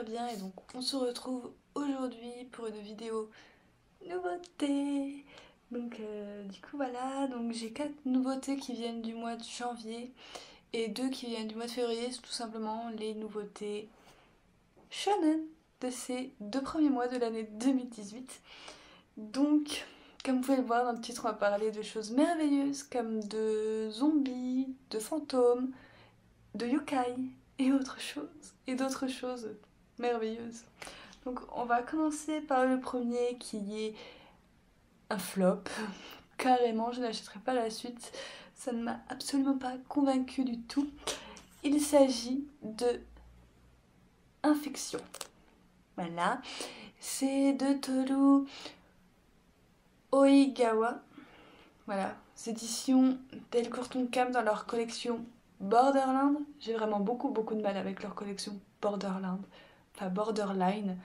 super bien et donc on se retrouve aujourd'hui pour une vidéo nouveauté. Du coup voilà, donc j'ai 4 nouveautés qui viennent du mois de janvier et 2 qui viennent du mois de février, c'est tout simplement les nouveautés shonen de ces 2 premiers mois de l'année 2018. Donc comme vous pouvez le voir dans le titre, on va parler de choses merveilleuses comme de zombies, de fantômes, de yokai et autre chose, et d'autres choses merveilleuses. Donc on va commencer par le premier qui est un flop. Carrément, je n'achèterai pas la suite. Ça ne m'a absolument pas convaincue du tout. Il s'agit de Infection. Voilà. C'est de Toru Oigawa. Voilà. C'est éditions Delcourt Tonkam dans leur collection Borderland. J'ai vraiment beaucoup de mal avec leur collection Borderland. Enfin Borderline.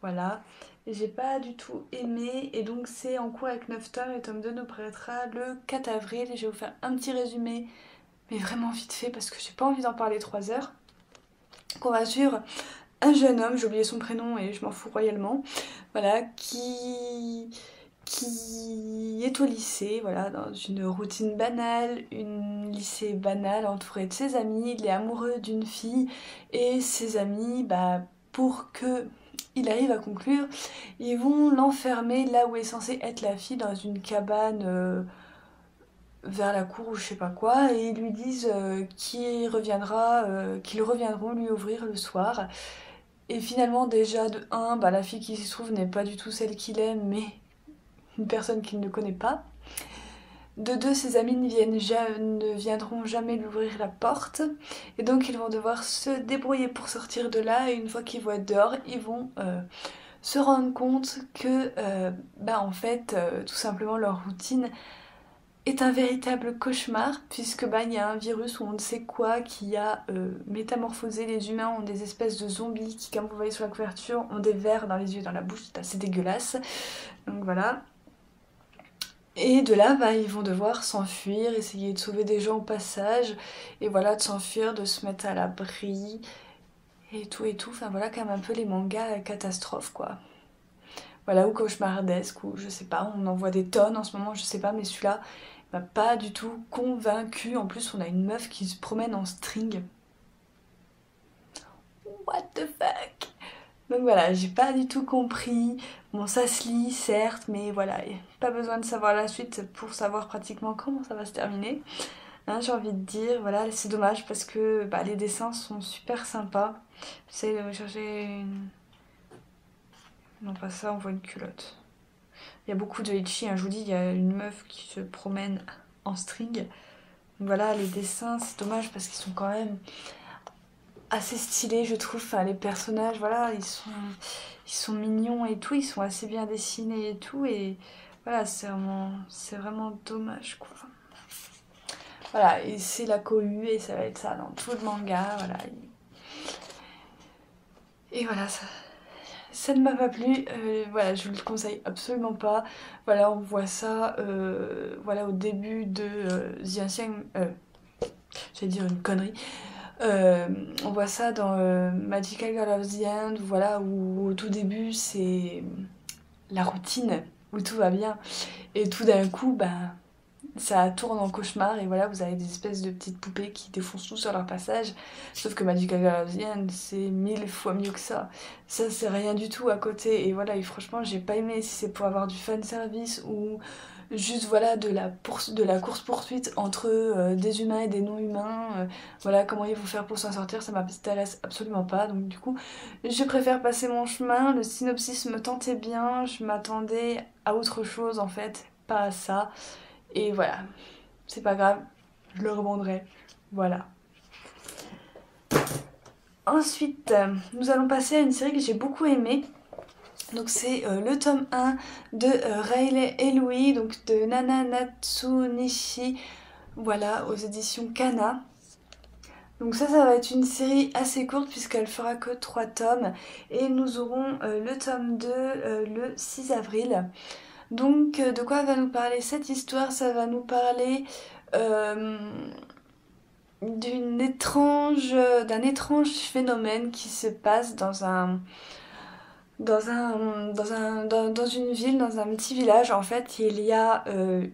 Voilà, et j'ai pas du tout aimé et donc c'est en cours avec 9 tomes et tome 2 nous paraîtra le 4 avril et je vais vous faire un petit résumé mais vraiment vite fait parce que j'ai pas envie d'en parler 3 heures. Qu'on va suivre un jeune homme, j'ai oublié son prénom et je m'en fous royalement, voilà, qui est au lycée, voilà, dans une routine banale, une lycée banale entouré de ses amis, il est amoureux d'une fille et ses amis, pour que il arrive à conclure, ils vont l'enfermer là où est censée être la fille dans une cabane vers la cour ou je sais pas quoi et ils lui disent qu'ils reviendront lui ouvrir le soir. Et finalement déjà de 1, la fille qui s'y trouve n'est pas du tout celle qu'il aime mais une personne qu'il ne connaît pas. De 2, ses amis ne viendront jamais lui ouvrir la porte et donc ils vont devoir se débrouiller pour sortir de là et une fois qu'ils vont être dehors, ils vont se rendre compte que en fait tout simplement leur routine est un véritable cauchemar puisque il y a un virus ou on ne sait quoi qui a métamorphosé les humains en des espèces de zombies qui, comme vous voyez sur la couverture, ont des vers dans les yeux et dans la bouche, c'est assez dégueulasse. Donc voilà. Et de là, ils vont devoir s'enfuir, essayer de sauver des gens au passage, et voilà, de s'enfuir, de se mettre à l'abri, et tout. Enfin voilà, comme un peu les mangas catastrophes, quoi. Voilà, ou cauchemardesque, ou je sais pas, on en voit des tonnes en ce moment, je sais pas, mais celui-là m'a pas du tout convaincu. En plus, on a une meuf qui se promène en string. What the fuck? Donc voilà, j'ai pas du tout compris. Bon, ça se lit, certes, mais voilà, pas besoin de savoir la suite pour savoir pratiquement comment ça va se terminer. Hein, j'ai envie de dire, voilà, c'est dommage parce que les dessins sont super sympas. J'essaie de me chercher une... Non, pas ça, on voit une culotte. Il y a beaucoup de ecchi, hein, je vous dis, il y a une meuf qui se promène en string. Donc voilà, les dessins, c'est dommage parce qu'ils sont quand même assez stylés, je trouve. Enfin, les personnages, voilà, ils sont mignons et tout, ils sont assez bien dessinés et tout. Et voilà, c'est vraiment dommage, quoi. Voilà, et c'est la cohue et ça va être ça dans tout le manga, voilà. Et voilà, ça ne m'a pas plu, voilà, je vous le conseille absolument pas. Voilà, on voit ça voilà, au début de The Ancient... j'allais dire une connerie. On voit ça dans Magical Girl of the End, voilà, où au tout début c'est la routine, où tout va bien. Et tout d'un coup, ça tourne en cauchemar et voilà, vous avez des espèces de petites poupées qui défoncent tout sur leur passage. Sauf que Magical Girl of the End, c'est 1000 fois mieux que ça. Ça, c'est rien du tout à côté. Et voilà, et franchement, j'ai pas aimé si c'est pour avoir du fan service ou juste voilà de la course-poursuite entre des humains et des non-humains. Voilà, comment ils vont faire pour s'en sortir, ça m'intéresse absolument pas. Donc du coup, je préfère passer mon chemin. Le synopsis me tentait bien, je m'attendais à autre chose en fait, pas à ça. Et voilà, c'est pas grave, je le rebonderai. Voilà. Ensuite, nous allons passer à une série que j'ai beaucoup aimée. Donc c'est le tome 1 de Riley et Louis, donc de Nana Natsunishi, voilà, aux éditions Kana. Donc ça va être une série assez courte puisqu'elle fera que 3 tomes. Et nous aurons le tome 2 le 6 avril. Donc de quoi va nous parler cette histoire? Ça va nous parler d'un étrange phénomène qui se passe dans une ville, dans un petit village. En fait, il y a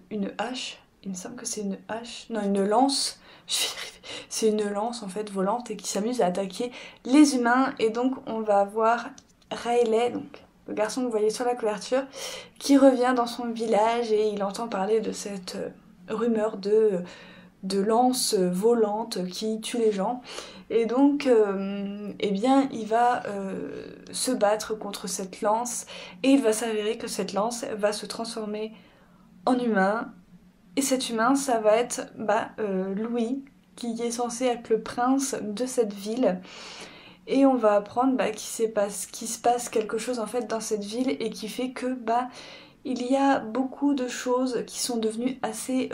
une hache, il me semble que c'est une hache, non, une lance, je vais y arriver. C'est une lance en fait volante et qui s'amuse à attaquer les humains. Et donc on va voir Riley, donc le garçon que vous voyez sur la couverture, qui revient dans son village et il entend parler de cette rumeur de lance volante qui tue les gens. Et donc, eh bien, il va se battre contre cette lance et il va s'avérer que cette lance va se transformer en humain. Et cet humain, ça va être Louis, qui est censé être le prince de cette ville. Et on va apprendre qu'il se passe quelque chose en fait dans cette ville et qui fait que il y a beaucoup de choses qui sont devenues assez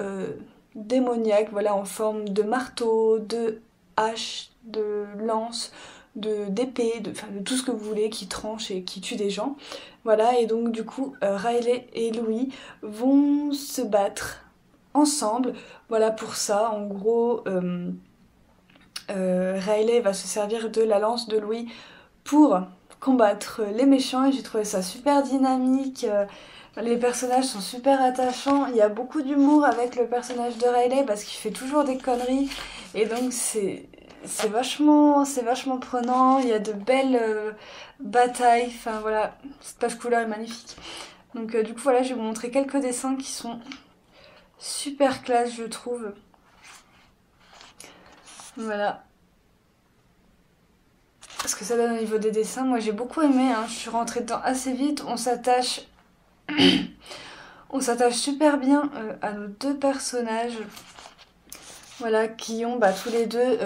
démoniaques, voilà, en forme de marteau, de hache, de lance, d'épée, de tout ce que vous voulez qui tranche et qui tue des gens. Voilà, et donc du coup, Riley et Louis vont se battre ensemble. Voilà pour ça, en gros, Riley va se servir de la lance de Louis pour combattre les méchants et j'ai trouvé ça super dynamique. Les personnages sont super attachants, il y a beaucoup d'humour avec le personnage de Riley parce qu'il fait toujours des conneries et donc c'est vachement prenant, il y a de belles batailles, enfin voilà, cette page couleur est magnifique. Donc du coup voilà, je vais vous montrer quelques dessins qui sont super classe je trouve. Voilà. Ce que ça donne au niveau des dessins, moi j'ai beaucoup aimé, hein. Je suis rentrée dedans assez vite, on s'attache super bien à nos deux personnages, voilà, qui ont tous les deux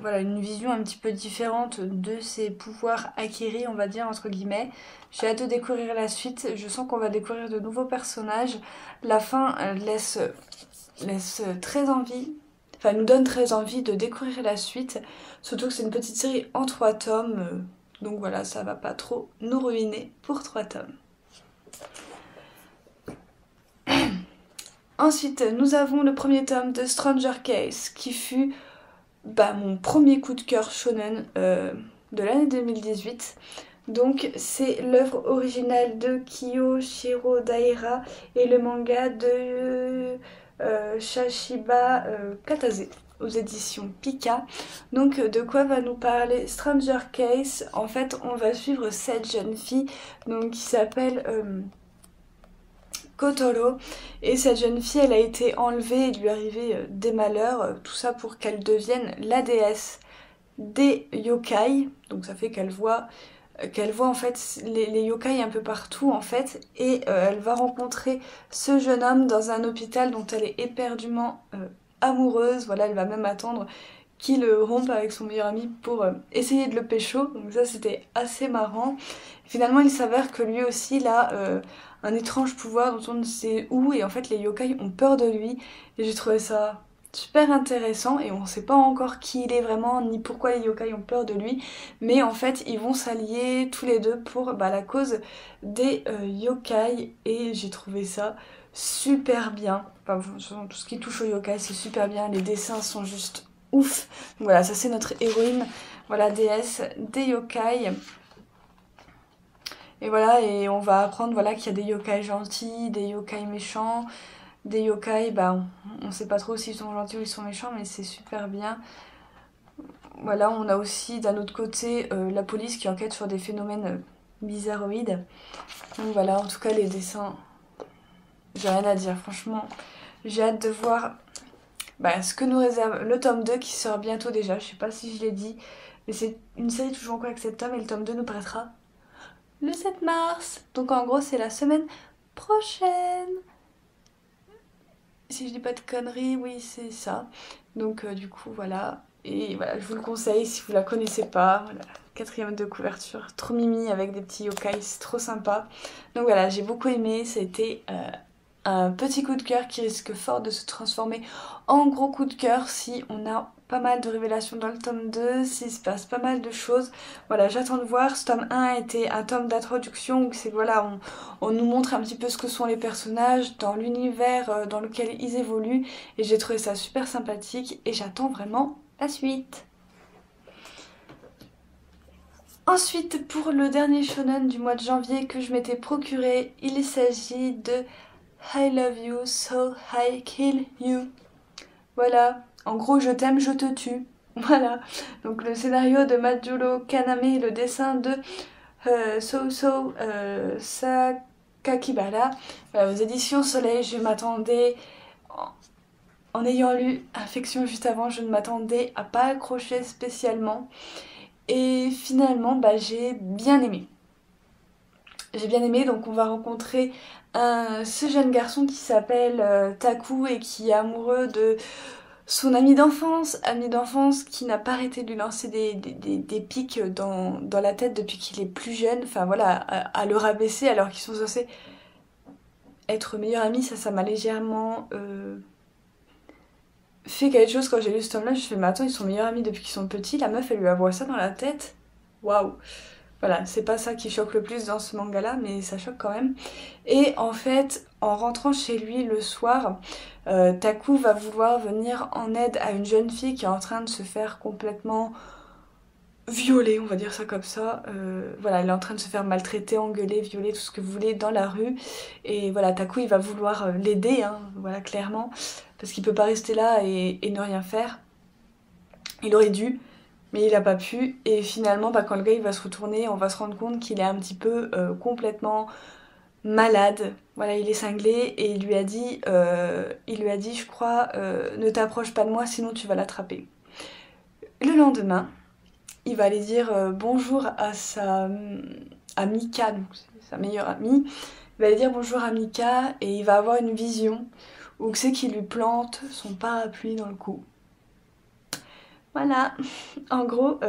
voilà, une vision un petit peu différente de ces pouvoirs acquéris, on va dire, entre guillemets. J'ai hâte de découvrir la suite, je sens qu'on va découvrir de nouveaux personnages. La fin laisse très envie, enfin nous donne très envie de découvrir la suite, surtout que c'est une petite série en 3 tomes, donc voilà, ça va pas trop nous ruiner pour 3 tomes. Ensuite, nous avons le premier tome de Stranger Case, qui fut mon premier coup de cœur shonen de l'année 2018. Donc c'est l'œuvre originale de Kiyoshiro Daira et le manga de Shashiba Katase aux éditions Pika. Donc de quoi va nous parler Stranger Case? En fait, on va suivre cette jeune fille donc, qui s'appelle Kotoro, et cette jeune fille elle a été enlevée, il lui est arrivé des malheurs, tout ça pour qu'elle devienne la déesse des yokai, donc ça fait qu'elle voit en fait les yokai un peu partout en fait, et elle va rencontrer ce jeune homme dans un hôpital dont elle est éperdument amoureuse, voilà, elle va même attendre qu'il rompe avec son meilleur ami pour essayer de le pécho, donc ça c'était assez marrant. Finalement il s'avère que lui aussi il a un étrange pouvoir dont on ne sait où, et en fait les yokai ont peur de lui, et j'ai trouvé ça super intéressant, et on ne sait pas encore qui il est vraiment, ni pourquoi les yokai ont peur de lui, mais en fait ils vont s'allier tous les deux pour la cause des yokai, et j'ai trouvé ça super bien. Enfin, tout ce qui touche aux yokai c'est super bien, les dessins sont juste ouf. Donc voilà, ça c'est notre héroïne, voilà, déesse des yokai. Et voilà, et on va apprendre voilà, qu'il y a des yokai gentils, des yokai méchants, des yokai, on sait pas trop s'ils sont gentils ou ils sont méchants, mais c'est super bien. Voilà, on a aussi d'un autre côté la police qui enquête sur des phénomènes bizarroïdes. Donc voilà, en tout cas les dessins, j'ai rien à dire, franchement. J'ai hâte de voir ce que nous réserve le tome 2 qui sort bientôt déjà, je sais pas si je l'ai dit, mais c'est une série toujours en cours avec cet tome et le tome 2 nous paraîtra le 7 mars. Donc en gros c'est la semaine prochaine. Si je dis pas de conneries, oui c'est ça. Donc du coup voilà. Et voilà, je vous le conseille si vous la connaissez pas. Voilà, 4e de couverture, trop mimi avec des petits yokai, c'est trop sympa. Donc voilà, j'ai beaucoup aimé, c'était un petit coup de cœur qui risque fort de se transformer en gros coup de cœur si on a pas mal de révélations dans le tome 2, s'il se passe pas mal de choses. Voilà, j'attends de voir. Ce tome 1 a été un tome d'introduction où c'est voilà, on nous montre un petit peu ce que sont les personnages dans l'univers dans lequel ils évoluent, et j'ai trouvé ça super sympathique et j'attends vraiment la suite. Ensuite, pour le dernier shonen du mois de janvier que je m'étais procuré, il s'agit de I love you so I kill you. Voilà, en gros je t'aime, je te tue. Voilà, donc le scénario de Majuro Kaname et le dessin de Sakakibara. Voilà, aux éditions Soleil, je m'attendais, en ayant lu Infection juste avant, je ne m'attendais à pas accrocher spécialement. Et finalement, j'ai bien aimé. J'ai bien aimé, donc on va rencontrer ce jeune garçon qui s'appelle Taku et qui est amoureux de son ami d'enfance qui n'a pas arrêté de lui lancer des pics dans la tête depuis qu'il est plus jeune, enfin voilà, à le rabaisser alors qu'ils sont censés être meilleurs amis. Ça m'a légèrement fait quelque chose quand j'ai lu ce tome là. Je fais mais attends, ils sont meilleurs amis depuis qu'ils sont petits, la meuf elle lui envoie ça dans la tête, waouh. Voilà, c'est pas ça qui choque le plus dans ce manga là, mais ça choque quand même. Et en fait, en rentrant chez lui le soir, Taku va vouloir venir en aide à une jeune fille qui est en train de se faire complètement violer, on va dire ça comme ça. Voilà, elle est en train de se faire maltraiter, engueuler, violer, tout ce que vous voulez dans la rue. Et voilà, Taku il va vouloir l'aider, hein, voilà, clairement, parce qu'il peut pas rester là et ne rien faire. Il aurait dû, mais il a pas pu. Et finalement, quand le gars il va se retourner, on va se rendre compte qu'il est un petit peu complètement malade. Voilà, il est cinglé et il lui a dit, je crois, ne t'approche pas de moi sinon tu vas l'attraper. Le lendemain, il va aller dire bonjour à Mika, donc c'est sa meilleure amie. Il va aller dire bonjour à Mika et il va avoir une vision où c'est qu'il lui plante son parapluie dans le cou. Voilà, en gros,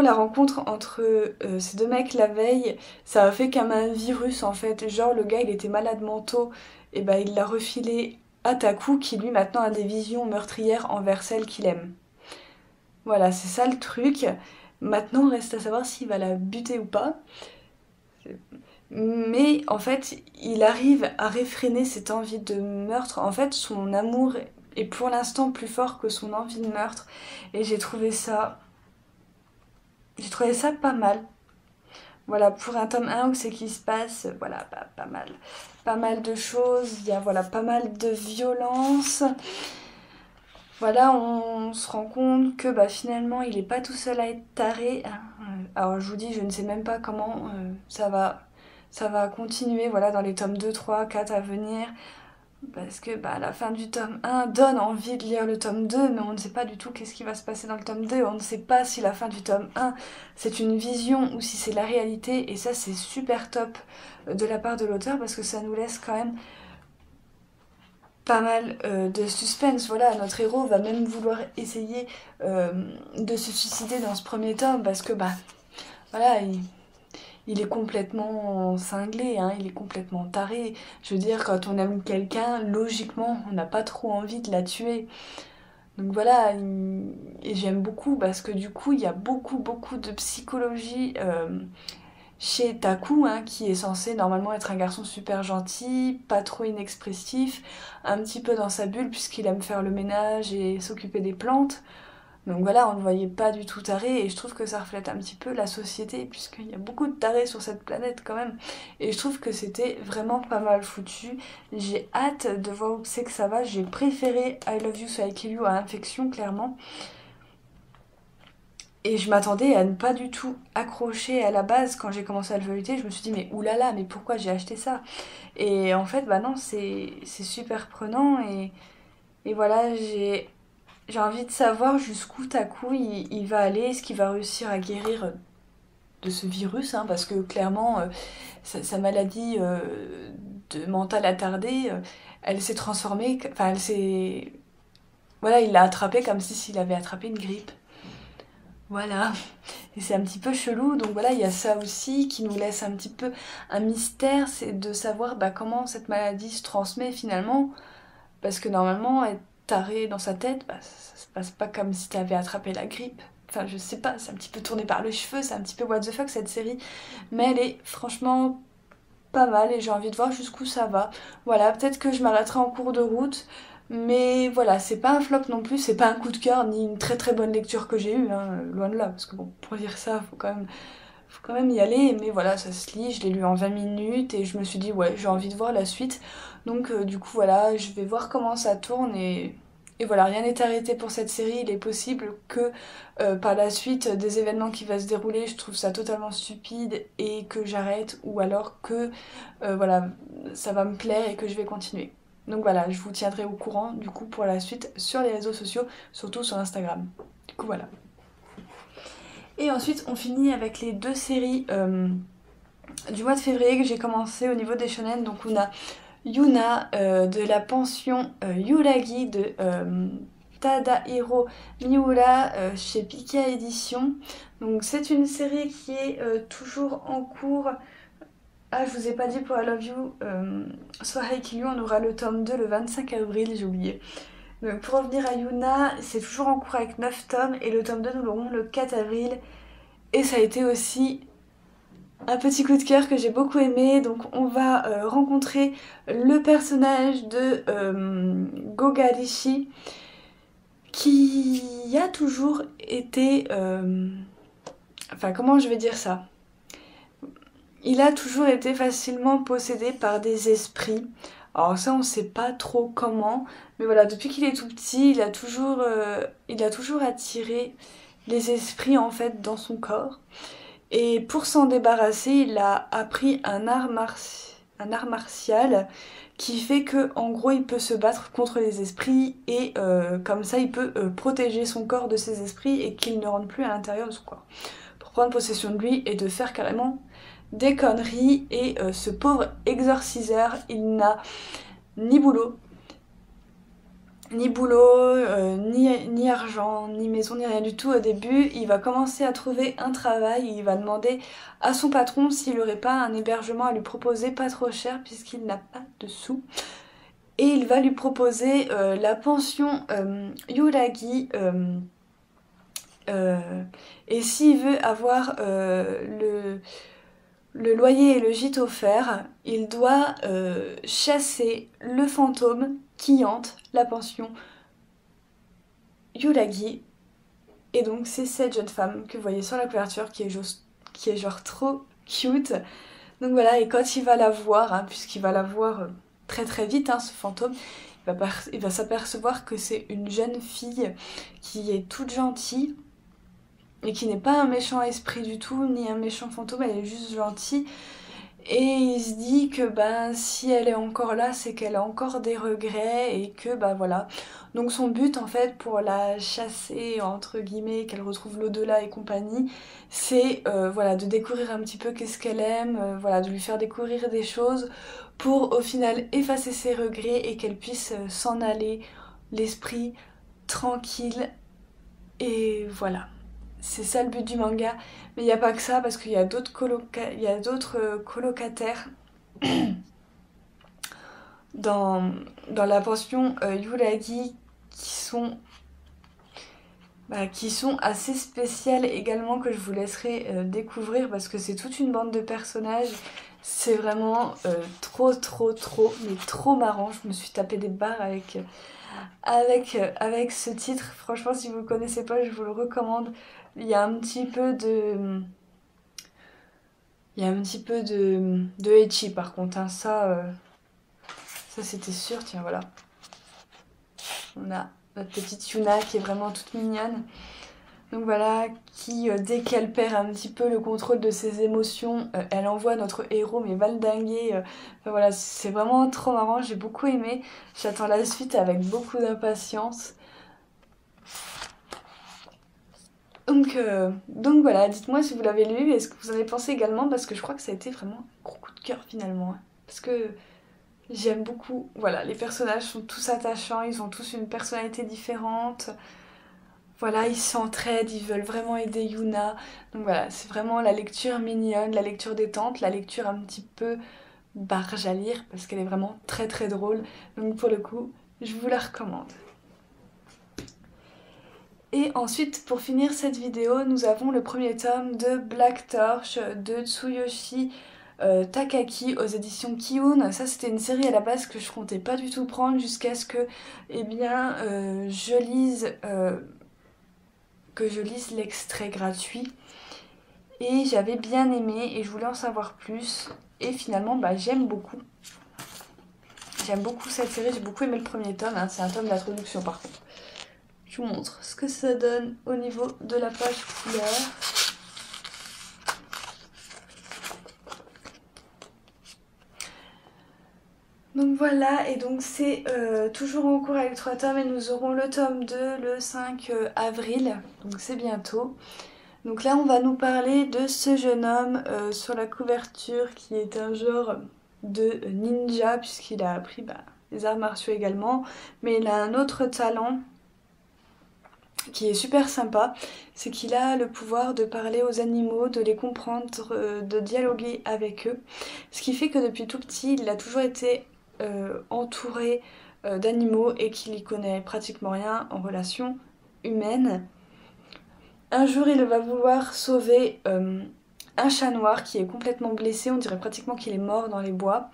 la rencontre entre ces deux mecs la veille, ça a fait comme un virus en fait. Genre le gars il était malade mentaux, et il l'a refilé à Taku qui lui maintenant a des visions meurtrières envers celle qu'il aime. Voilà, c'est ça le truc. Maintenant reste à savoir s'il va la buter ou pas. Mais en fait, il arrive à réfréner cette envie de meurtre. En fait, son amour est pour l'instant plus fort que son envie de meurtre. Et j'ai trouvé ça pas mal. Voilà, pour un tome 1 où c'est qui se passe, voilà, pas mal. Pas mal de choses, il y a voilà, pas mal de violence. Voilà, on se rend compte que finalement il est pas tout seul à être taré. Alors je vous dis, je ne sais même pas comment ça va continuer voilà, dans les tomes 2, 3, 4 à venir. Parce que la fin du tome 1 donne envie de lire le tome 2, mais on ne sait pas du tout qu'est-ce qui va se passer dans le tome 2. On ne sait pas si la fin du tome 1 c'est une vision ou si c'est la réalité. Et ça c'est super top de la part de l'auteur parce que ça nous laisse quand même pas mal de suspense. Voilà, notre héros va même vouloir essayer de se suicider dans ce premier tome parce que voilà, il est complètement cinglé, hein, il est complètement taré. Je veux dire, quand on aime quelqu'un, logiquement, on n'a pas trop envie de la tuer. Donc voilà, et j'aime beaucoup parce que du coup, il y a beaucoup de psychologie chez Taku, hein, qui est censé normalement être un garçon super gentil, pas trop inexpressif, un petit peu dans sa bulle puisqu'il aime faire le ménage et s'occuper des plantes. Donc voilà, on ne le voyait pas du tout taré et je trouve que ça reflète un petit peu la société puisqu'il y a beaucoup de tarés sur cette planète quand même. Et je trouve que c'était vraiment pas mal foutu. J'ai hâte de voir où c'est que ça va. J'ai préféré I Love You So I Kill You à Infection clairement. Et je m'attendais à ne pas du tout accrocher à la base quand j'ai commencé à le feuilleter. Je me suis dit mais oulala, mais pourquoi j'ai acheté ça? Et en fait non, c'est super prenant et voilà, j'ai envie de savoir jusqu'où Taku il va aller, est-ce qu'il va réussir à guérir de ce virus, hein, parce que clairement sa maladie de mentale attardée, elle s'est transformée, enfin elle s'est... Voilà, il l'a attrapé comme s'il avait attrapé une grippe. Voilà, et c'est un petit peu chelou, donc voilà, il y a ça aussi qui nous laisse un petit peu un mystère, c'est de savoir comment cette maladie se transmet finalement, parce que normalement, être taré dans sa tête, ça se passe pas comme si t'avais attrapé la grippe. Enfin, je sais pas, c'est un petit peu tourné par les cheveux, c'est un petit peu what the fuck cette série, mais elle est franchement pas mal et j'ai envie de voir jusqu'où ça va. Voilà, peut-être que je m'arrêterai en cours de route, Mais voilà, c'est pas un flop non plus, c'est pas un coup de cœur ni une très très bonne lecture que j'ai eue, hein, loin de là, parce que bon, pour lire ça, faut quand même y aller, mais voilà, ça se lit, je l'ai lu en 20 minutes et je me suis dit ouais, j'ai envie de voir la suite. Donc du coup voilà, je vais voir comment ça tourne et voilà, rien n'est arrêté pour cette série, il est possible que par la suite des événements qui vont se dérouler, je trouve ça totalement stupide et que j'arrête ou alors que voilà, ça va me plaire et que je vais continuer. Donc voilà, je vous tiendrai au courant du coup pour la suite sur les réseaux sociaux, surtout sur Instagram. Du coup voilà. Et ensuite on finit avec les deux séries du mois de février que j'ai commencé au niveau des shonen. Donc on a Yuna de la pension Yuragi de Tadahiro Miura chez Pika Édition. Donc c'est une série qui est toujours en cours. Ah, je vous ai pas dit pour I Love You, Sohei Kiyu, on aura le tome 2 le 25 avril, j'ai oublié. Donc pour revenir à Yuna, c'est toujours en cours avec 9 tomes et le tome 2 nous l'aurons le 4 avril. Et ça a été aussi un petit coup de cœur que j'ai beaucoup aimé. Donc on va rencontrer le personnage de Gogarishi qui a toujours été... Enfin comment je vais dire ça? Il a toujours été facilement possédé par des esprits. Alors ça on sait pas trop comment, mais voilà, depuis qu'il est tout petit, il a toujours attiré les esprits en fait dans son corps. Et pour s'en débarrasser, il a appris un art martial qui fait que en gros il peut se battre contre les esprits et comme ça il peut protéger son corps de ces esprits et qu'ils ne rentrent plus à l'intérieur de son corps. Pour prendre possession de lui et de faire carrément des conneries. Et ce pauvre exorciseur, il n'a ni boulot, ni argent, ni maison, ni rien du tout au début. Il va commencer à trouver un travail, il va demander à son patron s'il n'aurait pas un hébergement à lui proposer pas trop cher puisqu'il n'a pas de sous. Et il va lui proposer la pension Yuragi. Et s'il veut avoir le loyer et le gîte offert, il doit chasser le fantôme qui hante la pension Yuragi. Et donc c'est cette jeune femme que vous voyez sur la couverture qui est genre trop cute. Donc voilà, et quand il va la voir, hein, puisqu'il va la voir très très vite, hein, ce fantôme, il va s'apercevoir que c'est une jeune fille qui est toute gentille et qui n'est pas un méchant esprit du tout, ni un méchant fantôme, elle est juste gentille. Et il se dit que ben si elle est encore là, c'est qu'elle a encore des regrets et que ben voilà. Donc son but en fait pour la chasser entre guillemets, qu'elle retrouve l'au-delà et compagnie, c'est voilà, de découvrir un petit peu qu'est-ce qu'elle aime, voilà, de lui faire découvrir des choses pour au final effacer ses regrets et qu'elle puisse s'en aller, l'esprit tranquille. Et voilà. C'est ça le but du manga, mais il n'y a pas que ça parce qu'il y a d'autres colocataires dans la pension Yuragi qui sont assez spéciales également, que je vous laisserai découvrir parce que c'est toute une bande de personnages. C'est vraiment trop mais trop marrant. Je me suis tapé des barres avec ce titre. Franchement, si vous ne le connaissez pas, je vous le recommande. Il y a un petit peu de... de ecchi par contre, hein. Ça c'était sûr. Tiens, voilà. On a notre petite Yuna qui est vraiment toute mignonne. Donc voilà, qui dès qu'elle perd un petit peu le contrôle de ses émotions, elle envoie notre héros mais valdinguer. Enfin, voilà, c'est vraiment trop marrant, j'ai beaucoup aimé. J'attends la suite avec beaucoup d'impatience. Donc voilà, dites-moi si vous l'avez lu et ce que vous en avez pensé également, parce que je crois que ça a été vraiment un gros coup de cœur finalement. Hein. Parce que j'aime beaucoup, voilà, les personnages sont tous attachants, ils ont tous une personnalité différente. Voilà, ils s'entraident, ils veulent vraiment aider Yuna. Donc voilà, c'est vraiment la lecture mignonne, la lecture détente, la lecture un petit peu barge à lire, parce qu'elle est vraiment très drôle. Donc pour le coup, je vous la recommande. Et ensuite, pour finir cette vidéo, nous avons le premier tome de Black Torch de Tsuyoshi Takaki aux éditions Kiun. Ça c'était une série à la base que je comptais pas du tout prendre jusqu'à ce que eh bien, que je lise l'extrait gratuit. Et j'avais bien aimé et je voulais en savoir plus. Et finalement bah, j'aime beaucoup. J'aime beaucoup cette série, j'ai beaucoup aimé le premier tome, hein. C'est un tome d'introduction par contre. Je vous montre ce que ça donne au niveau de la page couleur. Donc voilà, et donc c'est toujours en cours avec 3 tomes et nous aurons le tome 2 le 5 avril, donc c'est bientôt. Donc là on va nous parler de ce jeune homme sur la couverture qui est un genre de ninja puisqu'il a appris les arts martiaux également, mais il a un autre talent qui est super sympa, c'est qu'il a le pouvoir de parler aux animaux, de les comprendre, de dialoguer avec eux. Ce qui fait que depuis tout petit, il a toujours été entouré d'animaux et qu'il y connaît pratiquement rien en relation humaine. Un jour, il va vouloir sauver un chat noir qui est complètement blessé, on dirait pratiquement qu'il est mort dans les bois.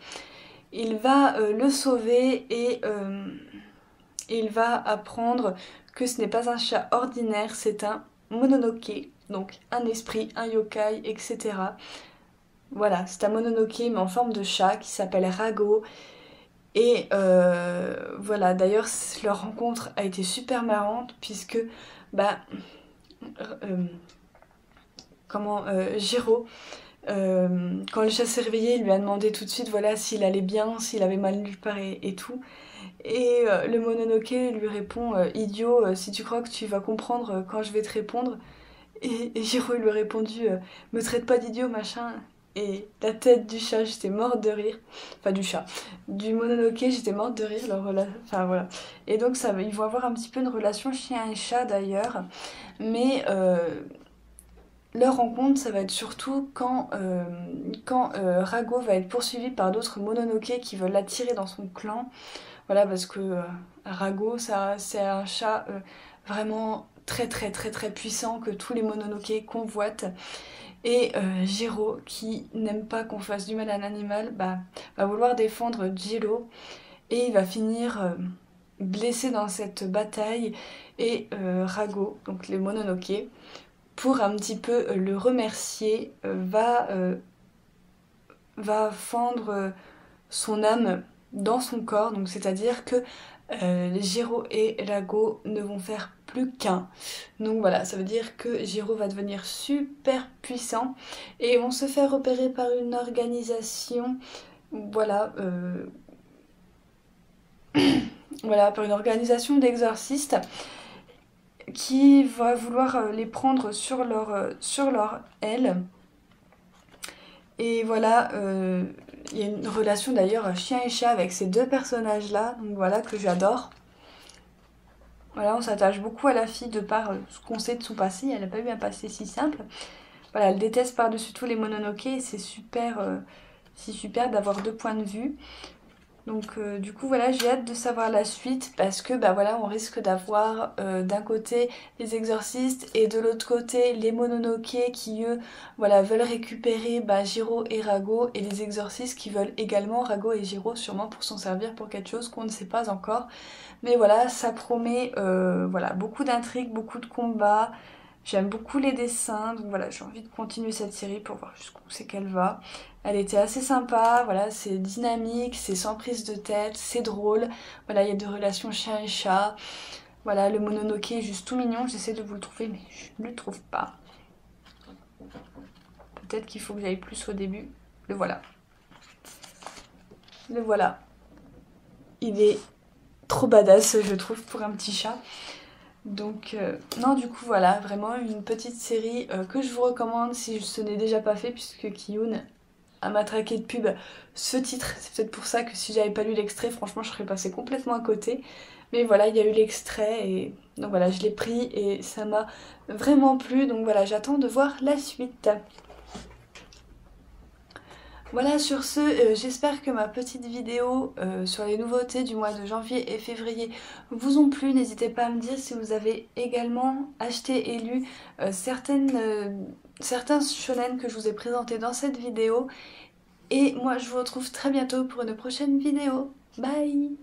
Il va le sauver et il va apprendre que ce n'est pas un chat ordinaire, c'est un mononoke, donc un esprit, un yokai, etc. Voilà, c'est un mononoke mais en forme de chat qui s'appelle Rago. Et voilà, d'ailleurs leur rencontre a été super marrante puisque Jiro, quand le chat s'est réveillé, il lui a demandé tout de suite voilà s'il allait bien, s'il avait mal nulle part et tout. Et le Mononoke lui répond idiot, si tu crois que tu vas comprendre quand je vais te répondre. Et Jiro lui a répondu me traite pas d'idiot machin. Et la tête du chat, j'étais morte de rire. Enfin du chat. Du Mononoke, j'étais morte de rire. Enfin voilà. Et donc ils vont avoir un petit peu une relation chien et chat d'ailleurs. Mais leur rencontre, ça va être surtout quand Rago va être poursuivi par d'autres Mononoke qui veulent l'attirer dans son clan. Voilà, parce que Rago, c'est un chat vraiment très très très très puissant que tous les Mononoke convoitent. Et Jiro, qui n'aime pas qu'on fasse du mal à un animal, va vouloir défendre Jiro. Et il va finir blessé dans cette bataille. Et Rago, donc les Mononoke, pour un petit peu le remercier, va fendre son âme dans son corps, donc c'est-à-dire que Jiro et Rago ne vont faire plus qu'un. Donc voilà, ça veut dire que Jiro va devenir super puissant et on se fait repérer par une organisation, voilà, voilà, par une organisation d'exorcistes qui va vouloir les prendre sur leur aile. Et voilà, il y a une relation d'ailleurs chien et chat avec ces deux personnages-là, donc voilà, que j'adore. Voilà, on s'attache beaucoup à la fille de par ce qu'on sait de son passé, elle n'a pas eu un passé si simple. Voilà, elle déteste par-dessus tout les Mononoke et c'est super d'avoir deux points de vue. Donc du coup voilà, j'ai hâte de savoir la suite parce que voilà, on risque d'avoir d'un côté les exorcistes et de l'autre côté les Mononoke qui eux voilà, veulent récupérer Jiro et Rago et les exorcistes qui veulent également Rago et Jiro sûrement pour s'en servir pour quelque chose qu'on ne sait pas encore. Mais voilà, ça promet voilà, beaucoup d'intrigues, beaucoup de combats. J'aime beaucoup les dessins, donc voilà, j'ai envie de continuer cette série pour voir jusqu'où c'est qu'elle va. Elle était assez sympa, voilà, c'est dynamique, c'est sans prise de tête, c'est drôle. Voilà, il y a des relations chien et chat. Voilà, le Mononoke est juste tout mignon, j'essaie de vous le trouver, mais je ne le trouve pas. Peut-être qu'il faut que j'aille plus au début. Le voilà. Le voilà. Il est trop badass, je trouve, pour un petit chat. Donc non, du coup voilà, vraiment une petite série que je vous recommande si ce n'est déjà pas fait puisque Kiun a matraqué de pub ce titre. C'est peut-être pour ça que si j'avais pas lu l'extrait, franchement je serais passée complètement à côté. Mais voilà, il y a eu l'extrait et donc voilà, je l'ai pris et ça m'a vraiment plu. Donc voilà, j'attends de voir la suite. Voilà, sur ce, j'espère que ma petite vidéo sur les nouveautés du mois de janvier et février vous ont plu. N'hésitez pas à me dire si vous avez également acheté et lu certains shonen que je vous ai présentés dans cette vidéo. Et moi je vous retrouve très bientôt pour une prochaine vidéo. Bye!